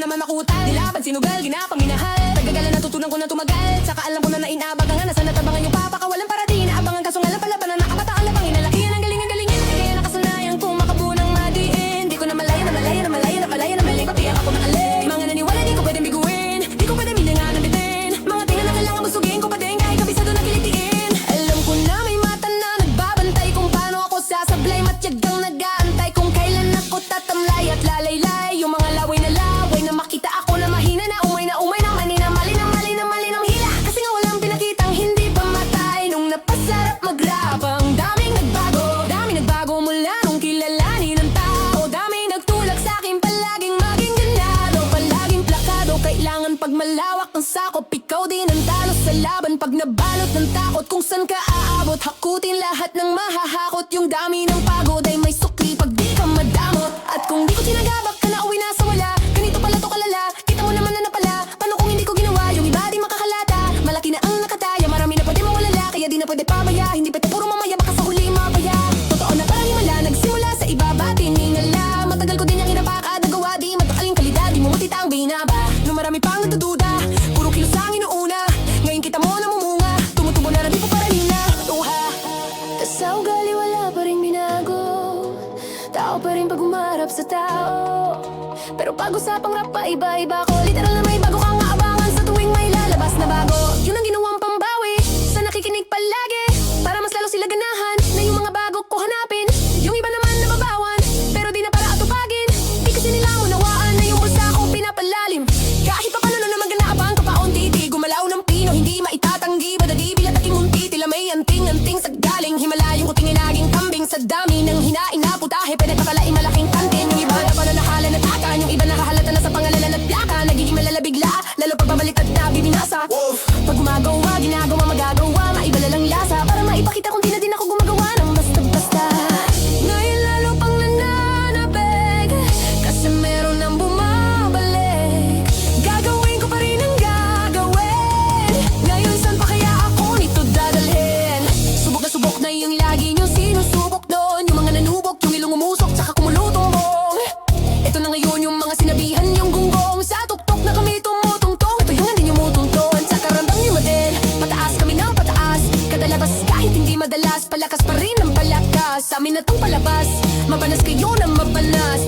naman makutal. Nilaban, sinugal, ginapang minahal. Tagagalan, natutunan ko na tumagal. Saka alam ko na nainabag ang nasa natabangan yung papakawalan para di inaabangan. Kaso nga lang palaban na nakabata ang labangin. Nalakihan ang galing, kaya nakasanayan kung makabunang madiin. Di ko na malaya, na mali pati ako na alay. Mga naniwala di ko pwedeng biguin, di ko pwedeng minangan ng bitin. Mga tingin na kailangan busugin ko pa din kahit kabisado na kilitiin. Alam ko na may mata na nagbabantay kung paano ako sasablay. Matyagang nag-aantay kung kailan ako tatamlay at lalaylay. Yung mga laway na makita ako na mahina na umay na mali ng hila. Kasi nga walang pinakitang hindi pa matay. Nung napasarap mag-rap ang daming nagbago mula nung kilalanin ng tao. Daming nagtulak sa'kin palaging maging ganado, palaging plakado. Kailangan pag malawak ang sakop, ikaw din ang talo sa laban. Pag nabalot ng takot kung saan ka aabot, hakutin lahat ng mahahakot. Yung dami ng pagod ay may sukli pag di ka madamot. At kung di ko tinagabak ka na uwi na sa wala, ganito pala to kalala, kita mo naman na napala. Paano kung hindi ko ginawa, yung iba di makakalata. Malaki na ang nakataya, marami na pwede mawalala. Kaya di na pwede pabaya, hindi pwede puro mamaya, baka sa huli mapaya. Totoo na parang himala, nagsimula sa ibaba, tiningala. Matagal ko din yung inapakadagawa, di matakaling kalidad, di mo matita ang binaba. Nung marami pang nagdududa, puro kilos ang inuuna. Ngayon kita mo namumunga, tumutubo na di pa paraling na tuha. Tas sa ugali wala pa rin binago, tao pa rin pag umarap sa tao. Pero pag usapang rap pa iba-iba ko, literal na may bago kang aabangan sa tuwing may lalabas na bago. Yun ang ginawang pambawi sa nakikinig palagi, para mas lalo sila ganahan na yung mga bago ko hanapin. Yung iba naman nababawan, pero di na para atupagin. Di kasi nila munawaan na yung bulsa ko pinapalalim. Kahit pa paano naman ganaabang ka pa unti-ti, gumalaw ng pino, hindi maitatanggi. Badadi bilat aking munti, tila may anting-anting sa galing Himalayong kutingin naging kambing. Sa dami ng hinain na putahe, pwede pakalain malaking kantin. Yung iba na pananahala na takan, yung iba nakahalata na sa pangalalan at plaka. Nagiging malalabigla, lalo pag babaliktad na bibinasa. Pag gumagawa, ginagawa, magagawa, maibala lang lasa, para maipakita kung di na din ako gumagawa ng basta-basta. Ngayon lalo pang nananabig, kasi meron nang bumabalik. Gagawin ko pa rin ang gagawin. Ngayon saan pa kaya ako nito dadalhin? Subok na yung lagi nyo sinusubok doon. Yung mga nanubok, yung ilong umusok, tsaka kumulutumbong. Ito na ngayon yung mga sinabihan yung gunggong. Sa tuktok na kami tumutungtong, ito yung hindi nyo mutunton. Sa karambang nyo madel, pataas kami ng pataas. Kadalabas kahit hindi madalas, palakas pa rin ang palakas. Sa amin na tong palabas, mabanas kayo na mabanas.